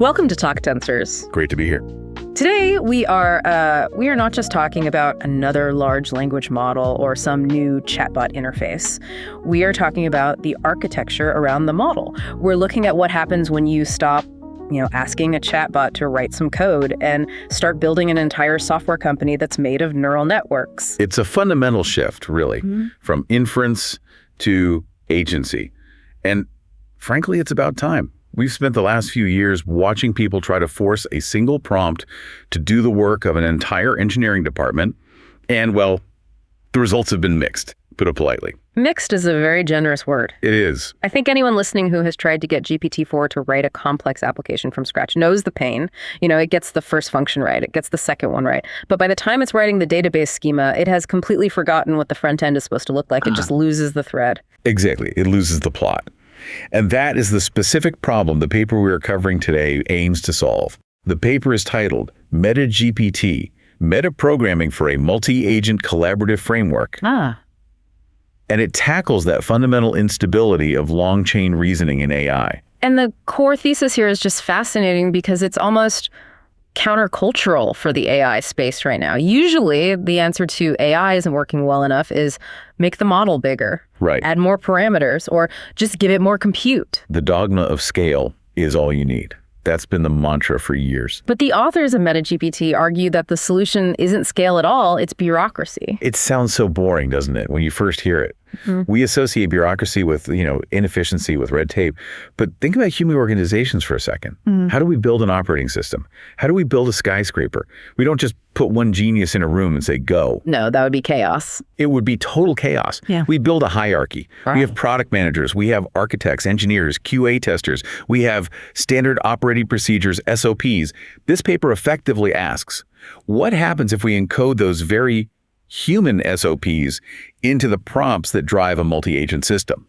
Welcome to Talk Tensors. Great to be here. Today, we are not just talking about another large language model or some new chatbot interface. We are talking about the architecture around the model. We're looking at what happens when you stop asking a chatbot to write some code and start building an entire software company that's made of neural networks. It's a fundamental shift, really, from inference to agency. And frankly, it's about time. We've spent the last few years watching people try to force a single prompt to do the work of an entire engineering department. And, well, the results have been mixed, put it politely. Mixed is a very generous word. It is. I think anyone listening who has tried to get GPT-4 to write a complex application from scratch knows the pain. It gets the first function right, it gets the second one right. But by the time it's writing the database schema, it has completely forgotten what the front end is supposed to look like. It just loses the thread. Exactly. It loses the plot. And that is the specific problem the paper we are covering today aims to solve. The paper is titled MetaGPT, Metaprogramming for a Multi-Agent Collaborative Framework. And it tackles that fundamental instability of long-chain reasoning in AI. And the core thesis here is just fascinating because it's almost countercultural for the AI space right now. Usually, the answer to AI isn't working well enough is make the model bigger, right? Add more parameters, or just give it more compute. The dogma of scale is all you need. That's been the mantra for years. But the authors of MetaGPT argue that the solution isn't scale at all, it's bureaucracy. It sounds so boring, doesn't it, when you first hear it? We associate bureaucracy with, inefficiency, with red tape. But think about human organizations for a second. How do we build an operating system? How do we build a skyscraper? We don't just put one genius in a room and say, go. No, that would be chaos. It would be total chaos. Yeah. We build a hierarchy. Right. We have product managers. We have architects, engineers, QA testers. We have standard operating procedures, SOPs. This paper effectively asks, what happens if we encode those very human SOPs into the prompts that drive a multi-agent system?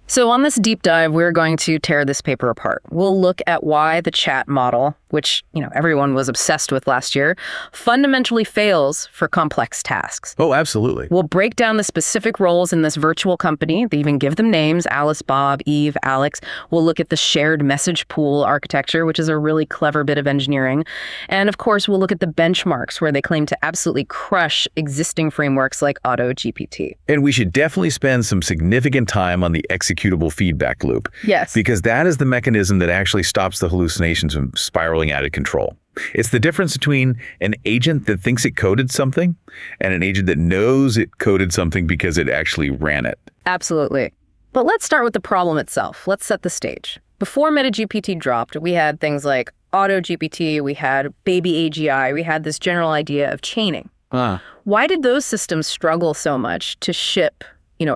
So on this deep dive, we're going to tear this paper apart. We'll look at why the chat model, which everyone was obsessed with last year, fundamentally fails for complex tasks. Oh, absolutely. We'll break down the specific roles in this virtual company. They even give them names: Alice, Bob, Eve, Alex. We'll look at the shared message pool architecture, which is a really clever bit of engineering. And of course, we'll look at the benchmarks where they claim to absolutely crush existing frameworks like Auto-GPT. And we should definitely spend some significant time on the executable feedback loop. Yes. Because that is the mechanism that actually stops the hallucinations from spiraling out of control. It's the difference between an agent that thinks it coded something and an agent that knows it coded something because it actually ran it. Absolutely. But let's start with the problem itself. Let's set the stage. Before MetaGPT dropped, we had things like Auto-GPT, we had baby AGI, we had this general idea of chaining. Why did those systems struggle so much to ship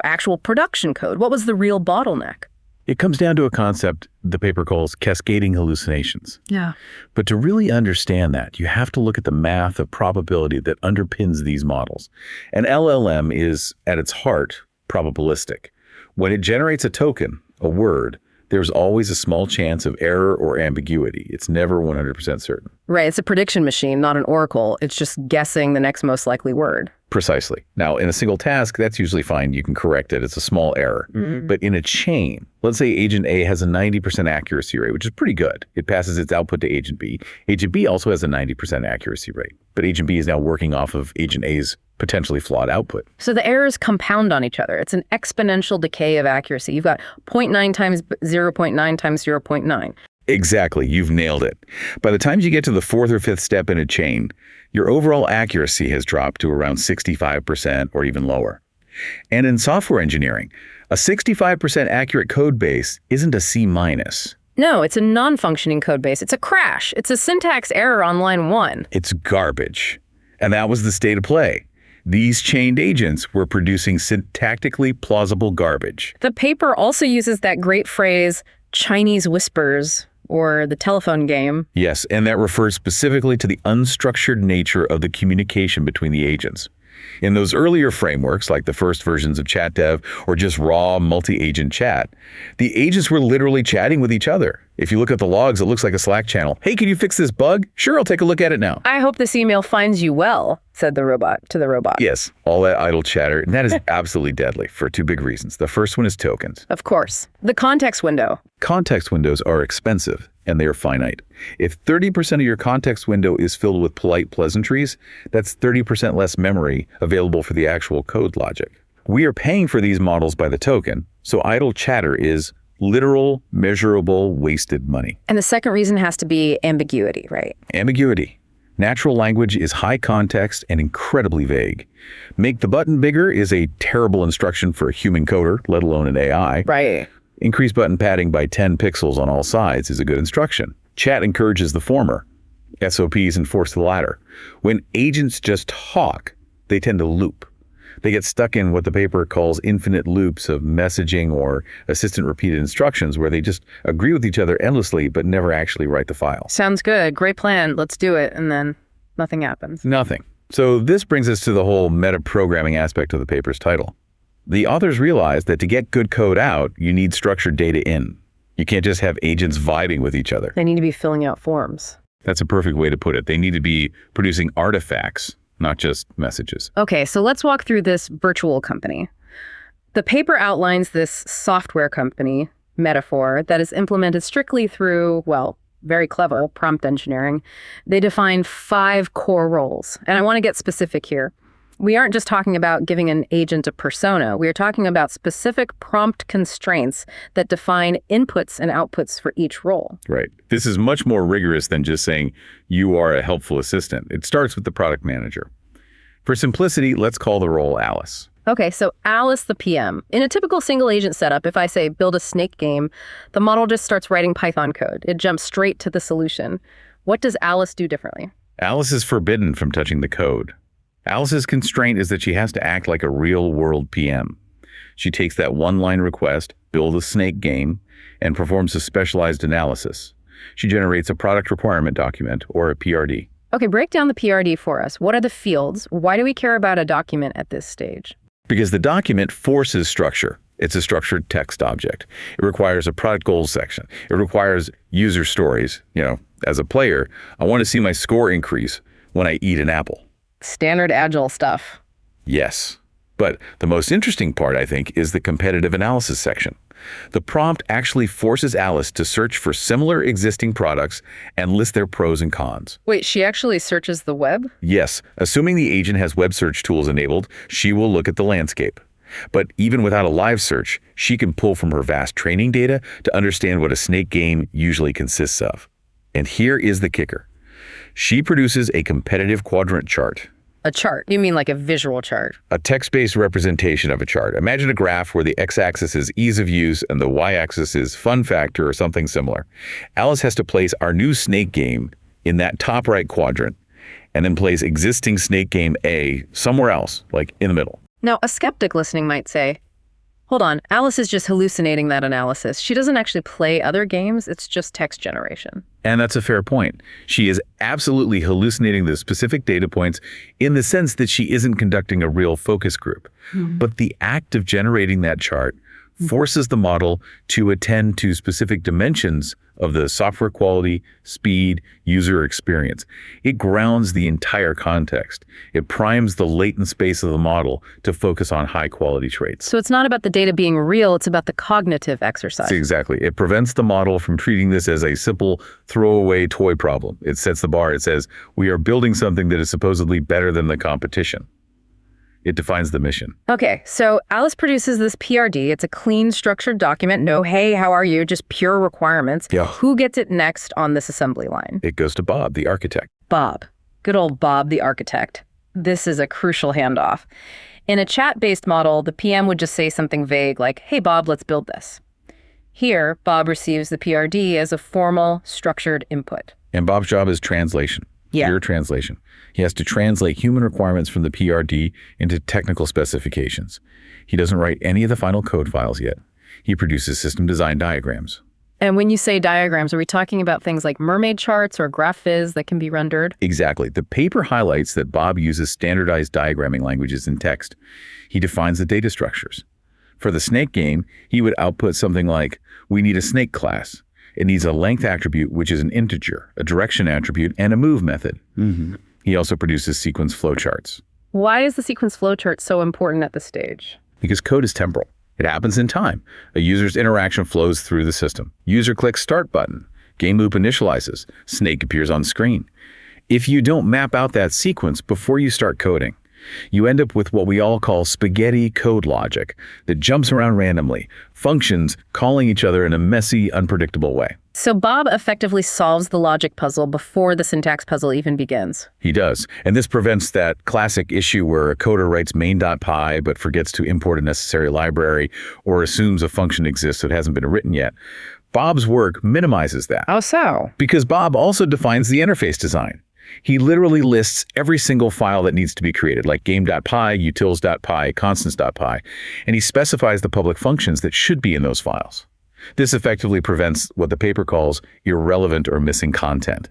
actual production code? What was the real bottleneck? It comes down to a concept the paper calls cascading hallucinations. Yeah. But to really understand that, you have to look at the math of probability that underpins these models. An LLM is, at its heart, probabilistic. When it generates a token, a word, there's always a small chance of error or ambiguity. It's never 100% certain. Right. It's a prediction machine, not an oracle. It's just guessing the next most likely word. Precisely. Now, in a single task, that's usually fine. You can correct it. It's a small error. But in a chain, let's say agent A has a 90% accuracy rate, which is pretty good. It passes its output to agent B. Agent B also has a 90% accuracy rate. But agent B is now working off of agent A's potentially flawed output. So the errors compound on each other. It's an exponential decay of accuracy. You've got 0.9 times 0.9 times 0.9. Exactly. You've nailed it. By the time you get to the fourth or fifth step in a chain, your overall accuracy has dropped to around 65% or even lower. And in software engineering, a 65% accurate code base isn't a C-. No, it's a non-functioning code base. It's a crash. It's a syntax error on line 1. It's garbage. And that was the state of play. These chained agents were producing syntactically plausible garbage. The paper also uses that great phrase, Chinese whispers, or the telephone game. Yes, and that refers specifically to the unstructured nature of the communication between the agents. In those earlier frameworks, like the first versions of ChatDev or just raw multi-agent chat, the agents were literally chatting with each other. If you look at the logs, it looks like a Slack channel. Hey, can you fix this bug? Sure, I'll take a look at it now. I hope this email finds you well, said the robot to the robot. Yes, all that idle chatter, and that is absolutely deadly for two big reasons. The first one is tokens. Of course. The context window. Context windows are expensive, and they are finite. If 30% of your context window is filled with polite pleasantries, that's 30% less memory available for the actual code logic. We are paying for these models by the token, so idle chatter is literal, measurable, wasted money. And the second reason has to be ambiguity, right? Ambiguity. Natural language is high context and incredibly vague. Make the button bigger is a terrible instruction for a human coder, let alone an AI. Right. Increase button padding by 10 pixels on all sides is a good instruction. Chat encourages the former. SOPs enforce the latter. When agents just talk, they tend to loop. They get stuck in what the paper calls infinite loops of messaging or assistant repeated instructions where they just agree with each other endlessly but never actually write the file. Sounds good. Great plan. Let's do it. And then nothing happens. Nothing. So this brings us to the whole meta-programming aspect of the paper's title. The authors realized that to get good code out, you need structured data in. You can't just have agents vibing with each other. They need to be filling out forms. That's a perfect way to put it. They need to be producing artifacts, not just messages. Okay, so let's walk through this virtual company. The paper outlines this software company metaphor that is implemented strictly through, well, very clever prompt engineering. They define 5 core roles, and I want to get specific here. We aren't just talking about giving an agent a persona. We are talking about specific prompt constraints that define inputs and outputs for each role. Right. This is much more rigorous than just saying you are a helpful assistant. It starts with the product manager. For simplicity, let's call the role Alice. Okay, so Alice the PM. In a typical single agent setup, if I say build a snake game, the model just starts writing Python code. It jumps straight to the solution. What does Alice do differently? Alice is forbidden from touching the code. Alice's constraint is that she has to act like a real-world PM. She takes that one-line request, build a snake game, and performs a specialized analysis. She generates a product requirement document, or a PRD. Okay, break down the PRD for us. What are the fields? Why do we care about a document at this stage? Because the document forces structure. It's a structured text object. It requires a product goals section. It requires user stories. As a player, I want to see my score increase when I eat an apple. Standard agile stuff. Yes. But the most interesting part, I think, is the competitive analysis section. The prompt actually forces Alice to search for similar existing products and list their pros and cons. Wait, she actually searches the web? Yes. Assuming the agent has web search tools enabled, she will look at the landscape. But even without a live search, she can pull from her vast training data to understand what a snake game usually consists of. And here is the kicker. She produces a competitive quadrant chart. A chart? You mean like a visual chart? A text-based representation of a chart. Imagine a graph where the x-axis is ease of use and the y-axis is fun factor or something similar. Alice has to place our new snake game in that top right quadrant and then place existing snake game A somewhere else, like in the middle. Now, a skeptic listening might say, hold on, Alice is just hallucinating that analysis. She doesn't actually play other games, it's just text generation. And that's a fair point. She is absolutely hallucinating the specific data points in the sense that she isn't conducting a real focus group. But the act of generating that chart forces the model to attend to specific dimensions of the software quality, speed, user experience. It grounds the entire context. It primes the latent space of the model to focus on high-quality traits. So it's not about the data being real, it's about the cognitive exercise. Exactly. It prevents the model from treating this as a simple throwaway toy problem. It sets the bar. It says, we are building something that is supposedly better than the competition. It defines the mission. Okay, so Alice produces this PRD. It's a clean, structured document. No, hey, how are you? Just pure requirements. Yeah. Who gets it next on this assembly line? It goes to Bob, the architect. Bob. Good old Bob, the architect. This is a crucial handoff. In a chat-based model, the PM would just say something vague like, hey, Bob, let's build this. Here, Bob receives the PRD as a formal, structured input. And Bob's job is translation. Yeah. Pure translation. He has to translate human requirements from the PRD into technical specifications. He doesn't write any of the final code files yet. He produces system design diagrams. And when you say diagrams, are we talking about things like mermaid charts or graph viz that can be rendered? Exactly. The paper highlights that Bob uses standardized diagramming languages in text. He defines the data structures. For the snake game, he would output something like, we need a snake class. It needs a length attribute, which is an integer, a direction attribute, and a move method. He also produces sequence flowcharts. Why is the sequence flowchart so important at this stage? Because code is temporal. It happens in time. A user's interaction flows through the system. User clicks start button. Game loop initializes. Snake appears on screen. If you don't map out that sequence before you start coding, you end up with what we all call spaghetti code logic that jumps around randomly, functions calling each other in a messy, unpredictable way. So Bob effectively solves the logic puzzle before the syntax puzzle even begins. He does. And this prevents that classic issue where a coder writes main.py but forgets to import a necessary library or assumes a function exists that hasn't been written yet. Bob's work minimizes that. How so? Because Bob also defines the interface design. He literally lists every single file that needs to be created, like game.py, utils.py, constants.py, and he specifies the public functions that should be in those files. This effectively prevents what the paper calls irrelevant or missing content.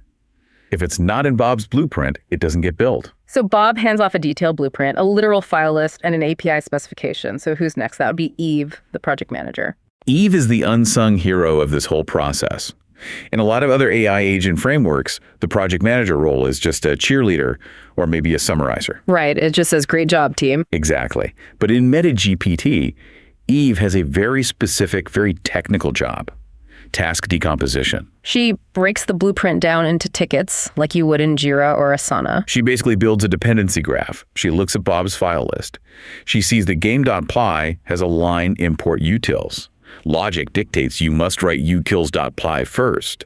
If it's not in Bob's blueprint, it doesn't get built. So Bob hands off a detailed blueprint, a literal file list, and an API specification. So who's next? That would be Eve, the project manager. Eve is the unsung hero of this whole process. In a lot of other AI agent frameworks, the project manager role is just a cheerleader or maybe a summarizer. Right. It just says, great job, team. Exactly. But in MetaGPT, Eve has a very specific, very technical job. Task decomposition. She breaks the blueprint down into tickets like you would in Jira or Asana. She basically builds a dependency graph. She looks at Bob's file list. She sees that game.py has a line import utils. Logic dictates you must write utils.py first.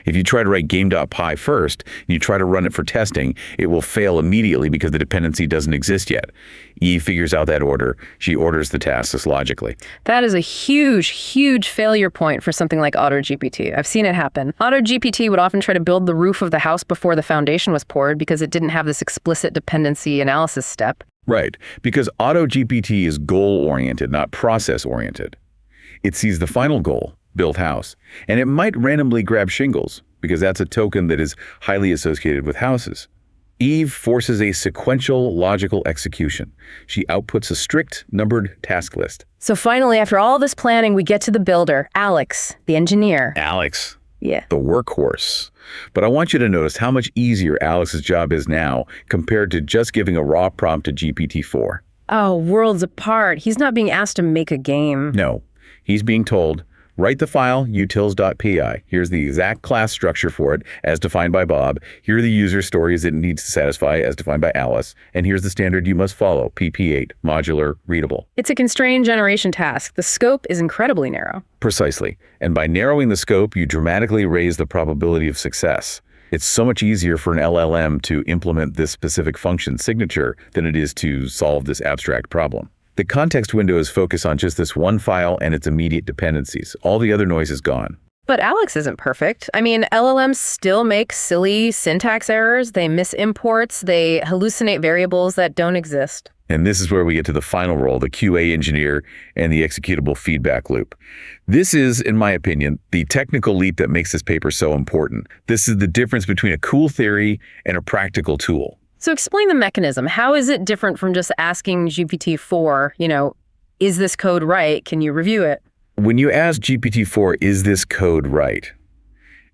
If you try to write game.py first and you try to run it for testing, it will fail immediately because the dependency doesn't exist yet. Eve figures out that order. She orders the tasks logically. That is a huge, huge failure point for something like Auto-GPT. I've seen it happen. Auto-GPT would often try to build the roof of the house before the foundation was poured because it didn't have this explicit dependency analysis step. Right, because Auto-GPT is goal-oriented, not process-oriented. It sees the final goal, build house, and it might randomly grab shingles because that's a token that is highly associated with houses. Eve forces a sequential logical execution. She outputs a strict numbered task list. So finally, after all this planning, we get to the builder, Alex, the engineer. Alex. Yeah. The workhorse. But I want you to notice how much easier Alex's job is now compared to just giving a raw prompt to GPT-4. Oh, worlds apart. He's not being asked to make a game. No. He's being told, write the file utils.py. Here's the exact class structure for it, as defined by Bob. Here are the user stories it needs to satisfy, as defined by Alice. And here's the standard you must follow, PP8, modular, readable. It's a constrained generation task. The scope is incredibly narrow. Precisely. And by narrowing the scope, you dramatically raise the probability of success. It's so much easier for an LLM to implement this specific function signature than it is to solve this abstract problem. The context window is focused on just this one file and its immediate dependencies. All the other noise is gone. But Alex isn't perfect. I mean, LLMs still make silly syntax errors. They miss imports. They hallucinate variables that don't exist. And this is where we get to the final role, the QA engineer and the executable feedback loop. This is, in my opinion, the technical leap that makes this paper so important. This is the difference between a cool theory and a practical tool. So explain the mechanism. How is it different from just asking GPT-4, is this code right? Can you review it? When you ask GPT-4, is this code right?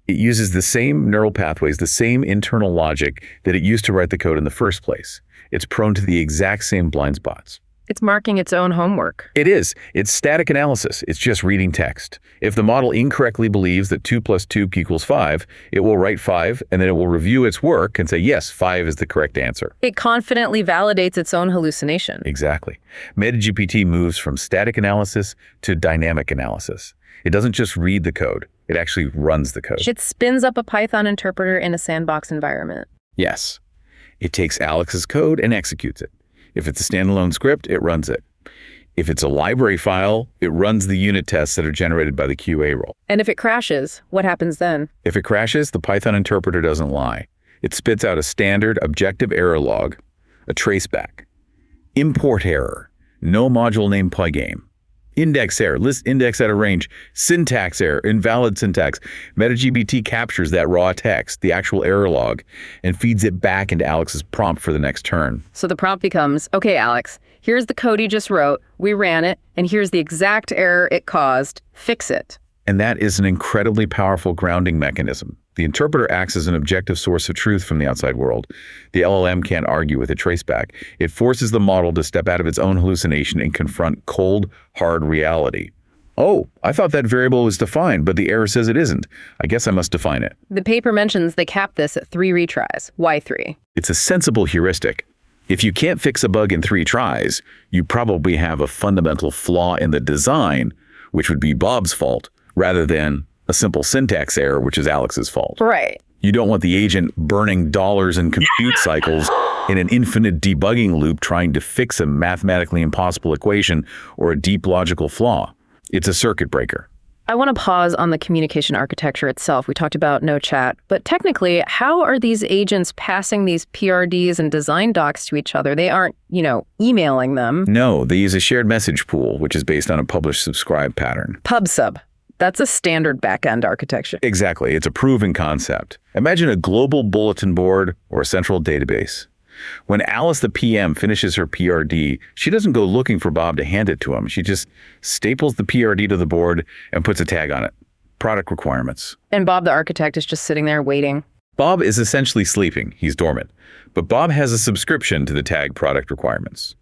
It uses the same neural pathways, the same internal logic that it used to write the code in the first place. It's prone to the exact same blind spots. It's marking its own homework. It is. It's static analysis. It's just reading text. If the model incorrectly believes that 2 + 2 = 5, it will write 5, and then it will review its work and say, yes, 5 is the correct answer. It confidently validates its own hallucination. Exactly. MetaGPT moves from static analysis to dynamic analysis. It doesn't just read the code. It actually runs the code. It spins up a Python interpreter in a sandbox environment. Yes. It takes Alex's code and executes it. If it's a standalone script, it runs it. If it's a library file, it runs the unit tests that are generated by the QA role. And if it crashes, what happens then? If it crashes, the Python interpreter doesn't lie. It spits out a standard objective error log, a traceback. Import error, no module name plugame. Index error, list index out of range. Syntax error, invalid syntax. MetaGPT captures that raw text, the actual error log, and feeds it back into Alex's prompt for the next turn. So the prompt becomes, okay, Alex, here's the code you just wrote. We ran it, and here's the exact error it caused. Fix it. And that is an incredibly powerful grounding mechanism. The interpreter acts as an objective source of truth from the outside world. The LLM can't argue with a traceback. It forces the model to step out of its own hallucination and confront cold, hard reality. Oh, I thought that variable was defined, but the error says it isn't. I guess I must define it. The paper mentions they cap this at 3 retries. Why 3? It's a sensible heuristic. If you can't fix a bug in 3 tries, you probably have a fundamental flaw in the design, which would be Bob's fault, rather than a simple syntax error, which is Alex's fault. Right. You don't want the agent burning dollars in compute cycles in an infinite debugging loop trying to fix a mathematically impossible equation or a deep logical flaw. It's a circuit breaker. I want to pause on the communication architecture itself. We talked about no chat, but technically, how are these agents passing these PRDs and design docs to each other? They aren't, emailing them. No, they use a shared message pool, which is based on a publish-subscribe pattern. PubSub. That's a standard backend architecture. Exactly. It's a proven concept. Imagine a global bulletin board or a central database. When Alice, the PM, finishes her PRD, she doesn't go looking for Bob to hand it to him. She just staples the PRD to the board and puts a tag on it. Product requirements. And Bob, the architect, is just sitting there waiting. Bob is essentially sleeping. He's dormant. But Bob has a subscription to the tag product requirements.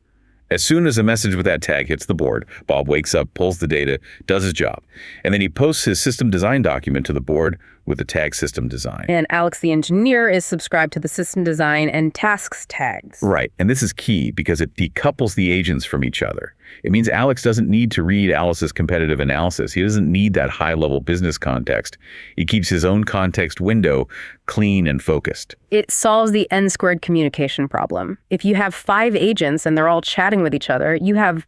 As soon as a message with that tag hits the board, Bob wakes up, pulls the data, does his job, and then he posts his system design document to the board with the tag system design. And Alex, the engineer, is subscribed to the system design and tasks tags. Right, and this is key because it decouples the agents from each other. It means Alex doesn't need to read Alice's competitive analysis. He doesn't need that high-level business context. He keeps his own context window clean and focused. It solves the n-squared communication problem. If you have 5 agents and they're all chatting with each other, you have,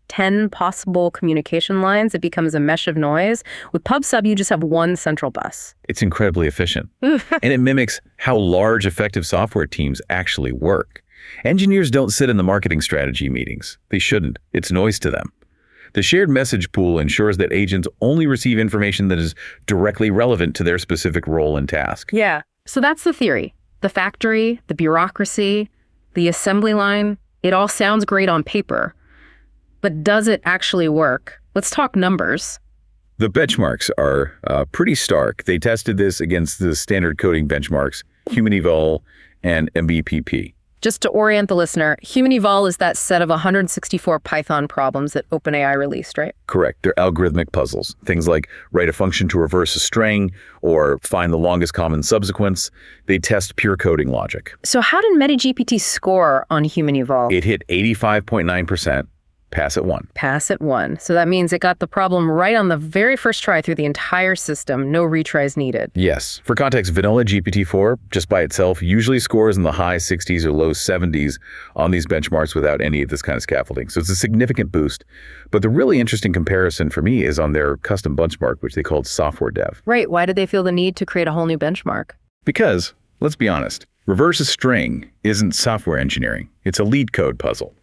10 possible communication lines? It becomes a mesh of noise. With PubSub, you just have one central bus. It's incredibly efficient. And it mimics how large, effective software teams actually work. Engineers don't sit in the marketing strategy meetings. They shouldn't. It's noise to them. The shared message pool ensures that agents only receive information that is directly relevant to their specific role and task. Yeah. So that's the theory. The factory, the bureaucracy, the assembly line, it all sounds great on paper. But does it actually work? Let's talk numbers. The benchmarks are pretty stark. They tested this against the standard coding benchmarks, Human Eval and MBPP. Just to orient the listener, Human Eval is that set of 164 Python problems that OpenAI released, right? Correct. They're algorithmic puzzles. Things like write a function to reverse a string or find the longest common subsequence. They test pure coding logic. So how did MetaGPT score on Human Eval? It hit 85.9%. Pass at 1. Pass at 1. So that means it got the problem right on the very first try through the entire system. No retries needed. Yes. For context, vanilla GPT-4, just by itself, usually scores in the high 60s or low 70s on these benchmarks without any of this kind of scaffolding. So it's a significant boost. But the really interesting comparison for me is on their custom benchmark, which they called software dev. Right. Why did they feel the need to create a whole new benchmark? Because, let's be honest, reverse a string isn't software engineering. It's a lead code puzzle.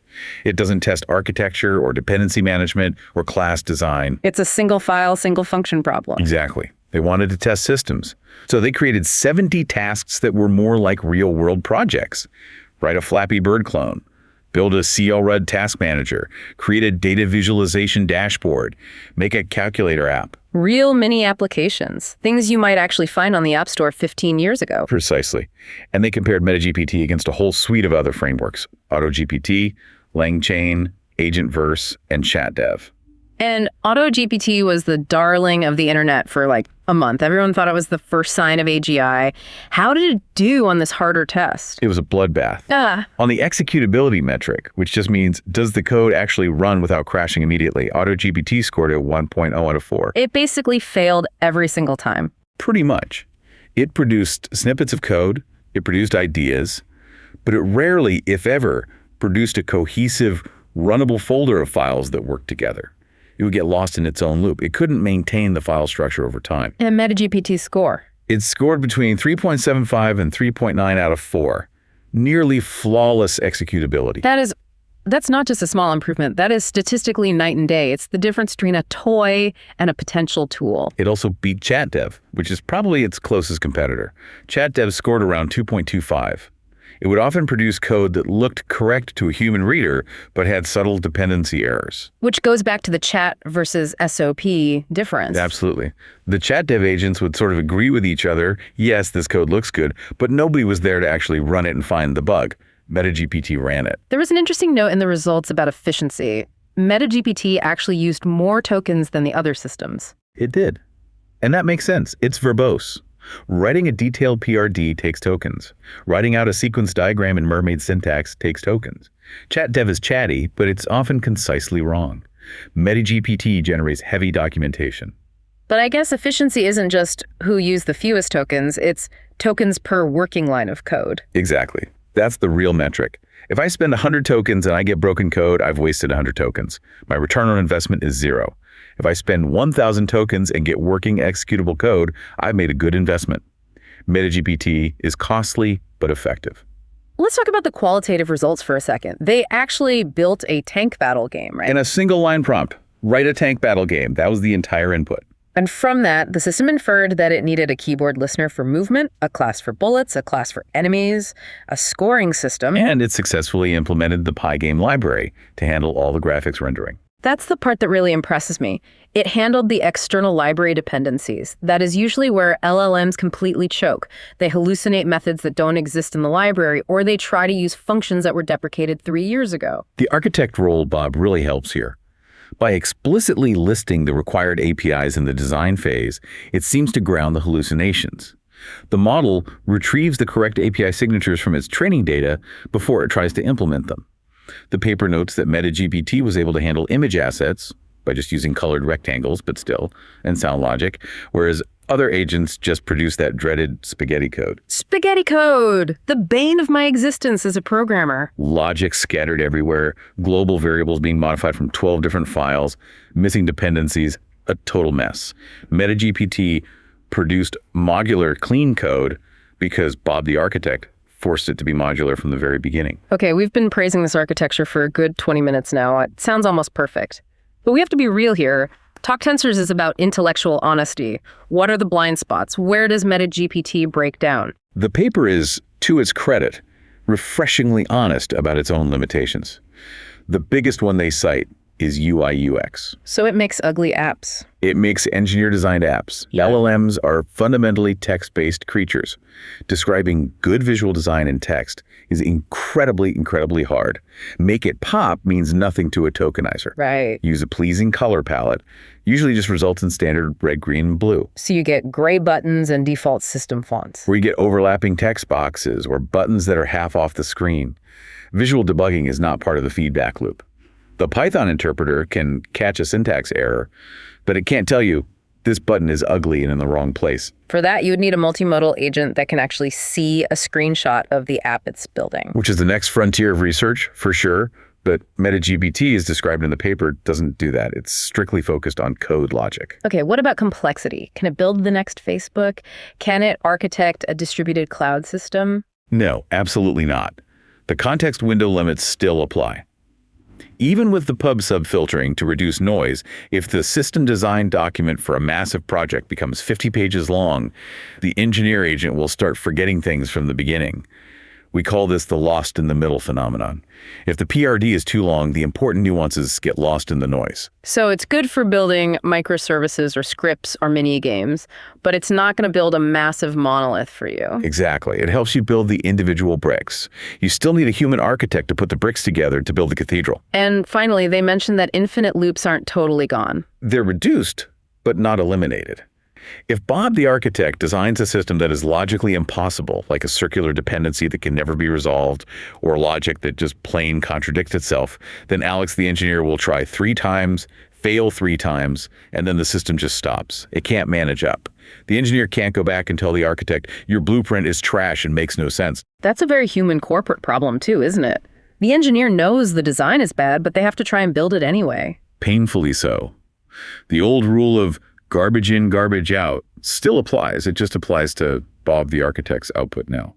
It doesn't test architecture or dependency management or class design. It's a single file, single function problem. Exactly. They wanted to test systems. So they created 70 tasks that were more like real-world projects. Write a Flappy Bird clone, build a CLRUD task manager, create a data visualization dashboard, make a calculator app. Real mini applications, things you might actually find on the App Store 15 years ago. Precisely. And they compared MetaGPT against a whole suite of other frameworks, Auto-GPT, LangChain, Agentverse, and ChatDev. And Auto-GPT was the darling of the internet for a month. Everyone thought it was the first sign of AGI. How did it do on this harder test? It was a bloodbath. On the executability metric, which just means does the code actually run without crashing immediately, Auto-GPT scored a 1.0 out of 4. It basically failed every single time. Pretty much. It produced snippets of code, it produced ideas, but it rarely, if ever, produced a cohesive, runnable folder of files that worked together. It would get lost in its own loop. It couldn't maintain the file structure over time. And MetaGPT's score? It scored between 3.75 and 3.9 out of 4. Nearly flawless executability. That's not just a small improvement. That is statistically night and day. It's the difference between a toy and a potential tool. It also beat ChatDev, which is probably its closest competitor. ChatDev scored around 2.25. It would often produce code that looked correct to a human reader, but had subtle dependency errors. Which goes back to the chat versus SOP difference. Absolutely. The ChatDev agents would sort of agree with each other, yes, this code looks good, but nobody was there to actually run it and find the bug. MetaGPT ran it. There was an interesting note in the results about efficiency. MetaGPT actually used more tokens than the other systems. It did. And that makes sense. It's verbose. Writing a detailed PRD takes tokens. Writing out a sequence diagram in Mermaid syntax takes tokens. ChatDev is chatty, but it's often concisely wrong. MetaGPT generates heavy documentation. But I guess efficiency isn't just who used the fewest tokens, it's tokens per working line of code. Exactly. That's the real metric. If I spend 100 tokens and I get broken code, I've wasted 100 tokens. My return on investment is 0. If I spend 1,000 tokens and get working executable code, I've made a good investment. MetaGPT is costly but effective. Let's talk about the qualitative results for a second. They actually built a tank battle game, right? In a single line prompt, write a tank battle game. That was the entire input. And from that, the system inferred that it needed a keyboard listener for movement, a class for bullets, a class for enemies, a scoring system. And it successfully implemented the Pygame library to handle all the graphics rendering. That's the part that really impresses me. It handled the external library dependencies. That is usually where LLMs completely choke. They hallucinate methods that don't exist in the library, or they try to use functions that were deprecated 3 years ago. The architect role, Bob, really helps here. By explicitly listing the required APIs in the design phase, it seems to ground the hallucinations. The model retrieves the correct API signatures from its training data before it tries to implement them. The paper notes that MetaGPT was able to handle image assets by just using colored rectangles, but still, and sound logic, whereas other agents just produce that dreaded spaghetti code. Spaghetti code! The bane of my existence as a programmer. Logic scattered everywhere, global variables being modified from 12 different files, missing dependencies, a total mess. MetaGPT produced modular clean code because Bob the architect forced it to be modular from the very beginning. Okay, we've been praising this architecture for a good 20 minutes now. It sounds almost perfect. But we have to be real here. Talk Tensors is about intellectual honesty. What are the blind spots? Where does MetaGPT break down? The paper is, to its credit, refreshingly honest about its own limitations. The biggest one they cite is UI UX. So it makes ugly apps. It makes engineer-designed apps. Yeah. LLMs are fundamentally text-based creatures. Describing good visual design in text is incredibly, incredibly hard. Make it pop means nothing to a tokenizer. Right. Use a pleasing color palette. Usually just results in standard red, green, and blue. So you get gray buttons and default system fonts. Where you get overlapping text boxes or buttons that are half off the screen. Visual debugging is not part of the feedback loop. The Python interpreter can catch a syntax error, but it can't tell you this button is ugly and in the wrong place. For that, you would need a multimodal agent that can actually see a screenshot of the app it's building. Which is the next frontier of research, for sure. But MetaGPT, as described in the paper, doesn't do that. It's strictly focused on code logic. Okay, what about complexity? Can it build the next Facebook? Can it architect a distributed cloud system? No, absolutely not. The context window limits still apply. Even with the pub sub filtering to reduce noise, if the system design document for a massive project becomes 50 pages long, the engineer agent will start forgetting things from the beginning. We call this the lost in the middle phenomenon. If the PRD is too long, the important nuances get lost in the noise. So it's good for building microservices or scripts or mini games, but it's not going to build a massive monolith for you. Exactly. It helps you build the individual bricks. You still need a human architect to put the bricks together to build the cathedral. And finally, they mentioned that infinite loops aren't totally gone. They're reduced, but not eliminated. If Bob the architect designs a system that is logically impossible, like a circular dependency that can never be resolved, or logic that just plain contradicts itself, then Alex the engineer will try 3 times, fail 3 times, and then the system just stops. It can't manage up. The engineer can't go back and tell the architect, your blueprint is trash and makes no sense. That's a very human corporate problem too, isn't it? The engineer knows the design is bad, but they have to try and build it anyway. Painfully so. The old rule of garbage in, garbage out still applies. It just applies to Bob the architect's output now.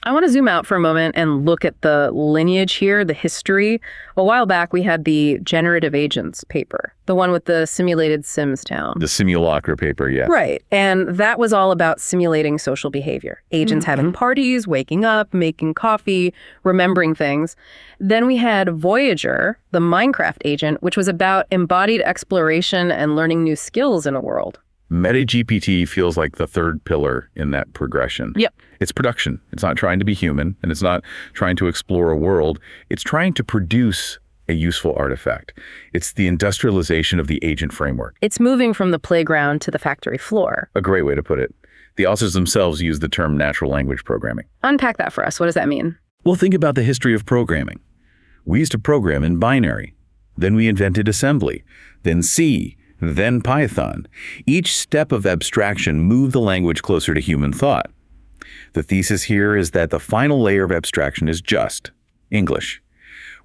I want to zoom out for a moment and look at the lineage here, the history. A while back, we had the generative agents paper, the one with the simulated Sims town. The simulacra paper, yeah. Right. And that was all about simulating social behavior. Agents having parties, waking up, making coffee, remembering things. Then we had Voyager, the Minecraft agent, which was about embodied exploration and learning new skills in a world. MetaGPT feels like the third pillar in that progression. Yep. It's production. It's not trying to be human, and it's not trying to explore a world. It's trying to produce a useful artifact. It's the industrialization of the agent framework. It's moving from the playground to the factory floor. A great way to put it. The authors themselves use the term natural language programming. Unpack that for us. What does that mean? Well, think about the history of programming. We used to program in binary. Then we invented assembly. Then C. Then Python. Each step of abstraction moved the language closer to human thought. The thesis here is that the final layer of abstraction is just English.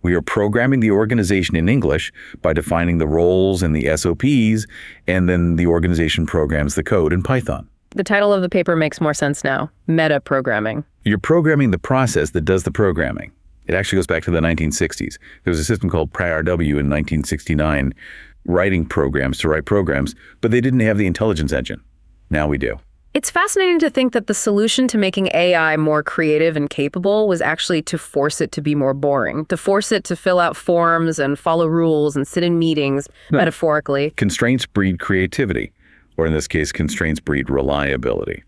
We are programming the organization in English by defining the roles and the SOPs, and then the organization programs the code in Python. The title of the paper makes more sense now. Meta-programming. You're programming the process that does the programming. It actually goes back to the 1960s. There was a system called PRW in 1969, writing programs to write programs, but they didn't have the intelligence engine. Now we do. It's fascinating to think that the solution to making AI more creative and capable was actually to force it to be more boring, to force it to fill out forms and follow rules and sit in meetings, metaphorically. Constraints breed creativity, or in this case, constraints breed reliability.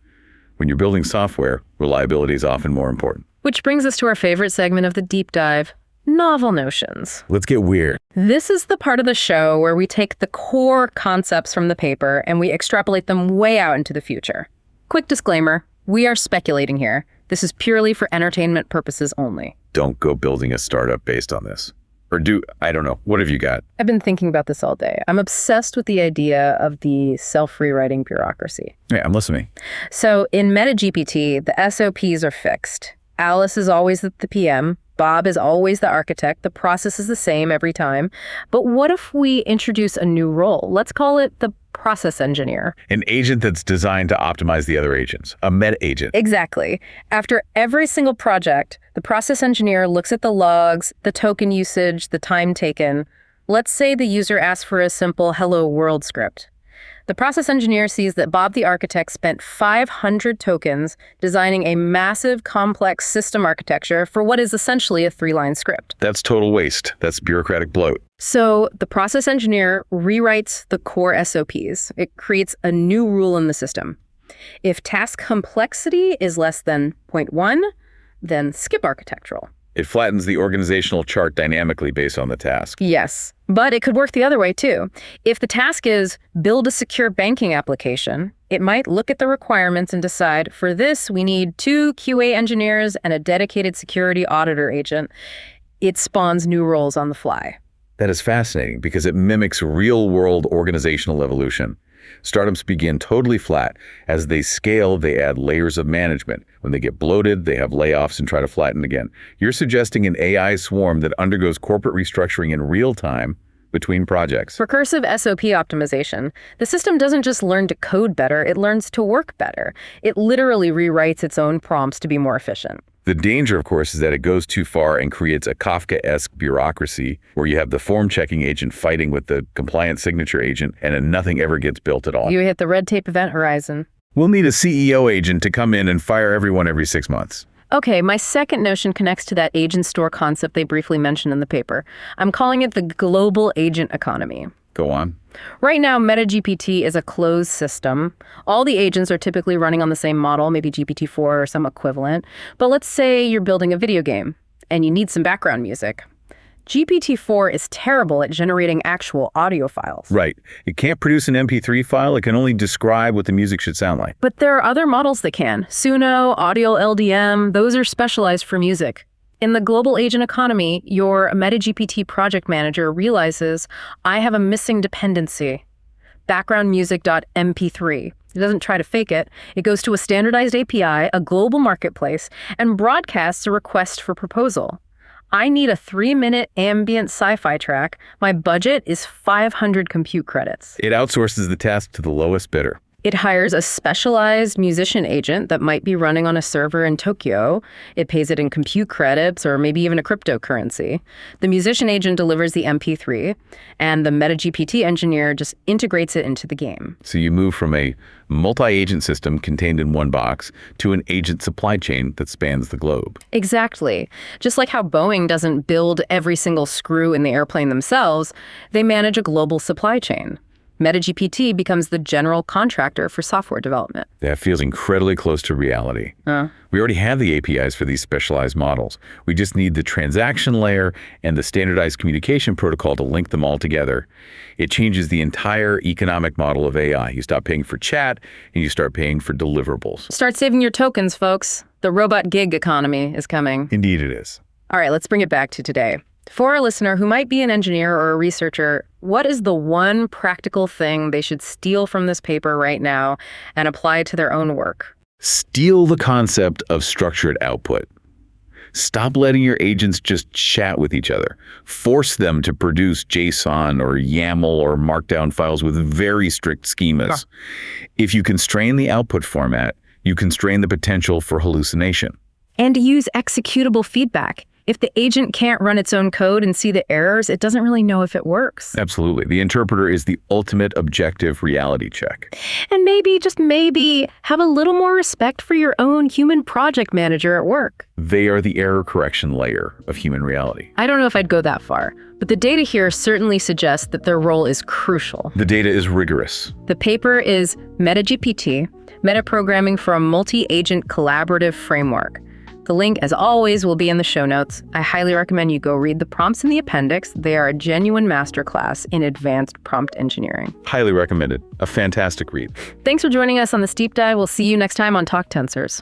When you're building software, reliability is often more important. Which brings us to our favorite segment of the deep dive. Novel notions. Let's get weird. This is the part of the show where we take the core concepts from the paper and we extrapolate them way out into the future. Quick disclaimer, we are speculating here. This is purely for entertainment purposes only. Don't go building a startup based on this. Or I don't know. What have you got? I've been thinking about this all day. I'm obsessed with the idea of the self-rewriting bureaucracy. Yeah, I'm listening. So in MetaGPT, the SOPs are fixed. Alice is always the PM. Bob is always the architect. The process is the same every time. But what if we introduce a new role? Let's call it the process engineer. An agent that's designed to optimize the other agents. A meta agent. Exactly. After every single project, the process engineer looks at the logs, the token usage, the time taken. Let's say the user asks for a simple hello world script. The process engineer sees that Bob the architect spent 500 tokens designing a massive, complex system architecture for what is essentially a 3-line script. That's total waste. That's bureaucratic bloat. So the process engineer rewrites the core SOPs. It creates a new rule in the system. If task complexity is less than 0.1, then skip architectural. It flattens the organizational chart dynamically based on the task. Yes, but it could work the other way too. If the task is build a secure banking application, it might look at the requirements and decide, for this, we need 2 QA engineers and a dedicated security auditor agent. It spawns new roles on the fly. That is fascinating because it mimics real-world organizational evolution. Startups begin totally flat. As they scale, they add layers of management. When they get bloated, they have layoffs and try to flatten again. You're suggesting an AI swarm that undergoes corporate restructuring in real time between projects. Recursive SOP optimization. The system doesn't just learn to code better, it learns to work better. It literally rewrites its own prompts to be more efficient. The danger, of course, is that it goes too far and creates a Kafka-esque bureaucracy where you have the form-checking agent fighting with the compliant signature agent and then nothing ever gets built at all. You hit the red tape event horizon. We'll need a CEO agent to come in and fire everyone every 6 months. Okay, my second notion connects to that agent store concept they briefly mentioned in the paper. I'm calling it the global agent economy. Go on. Right now, MetaGPT is a closed system. All the agents are typically running on the same model, maybe GPT-4 or some equivalent. But let's say you're building a video game and you need some background music. GPT-4 is terrible at generating actual audio files. Right. It can't produce an MP3 file. It can only describe what the music should sound like. But there are other models that can. Suno, Audio LDM, those are specialized for music. In the global agent economy, your MetaGPT project manager realizes, I have a missing dependency. Backgroundmusic.mp3. It doesn't try to fake it. It goes to a standardized API, a global marketplace, and broadcasts a request for proposal. I need a 3-minute ambient sci-fi track. My budget is 500 compute credits. It outsources the task to the lowest bidder. It hires a specialized musician agent that might be running on a server in Tokyo. It pays it in compute credits or maybe even a cryptocurrency. The musician agent delivers the MP3, and the MetaGPT engineer just integrates it into the game. So you move from a multi-agent system contained in one box to an agent supply chain that spans the globe. Exactly. Just like how Boeing doesn't build every single screw in the airplane themselves, they manage a global supply chain. MetaGPT becomes the general contractor for software development. That feels incredibly close to reality. We already have the APIs for these specialized models. We just need the transaction layer and the standardized communication protocol to link them all together. It changes the entire economic model of AI. You stop paying for chat and you start paying for deliverables. Start saving your tokens, folks. The robot gig economy is coming. Indeed it is. All right, let's bring it back to today. For a listener who might be an engineer or a researcher, what is the one practical thing they should steal from this paper right now and apply to their own work? Steal the concept of structured output. Stop letting your agents just chat with each other. Force them to produce JSON or YAML or Markdown files with very strict schemas. If you constrain the output format, you constrain the potential for hallucination. And use executable feedback. If the agent can't run its own code and see the errors, it doesn't really know if it works. Absolutely. The interpreter is the ultimate objective reality check. And maybe, just maybe, have a little more respect for your own human project manager at work. They are the error correction layer of human reality. I don't know if I'd go that far, but the data here certainly suggests that their role is crucial. The data is rigorous. The paper is MetaGPT, Metaprogramming for a Multi-Agent Collaborative Framework. The link, as always, will be in the show notes. I highly recommend you go read the prompts in the appendix. They are a genuine masterclass in advanced prompt engineering. Highly recommended. A fantastic read. Thanks for joining us on this deep dive. We'll see you next time on Talk Tensors.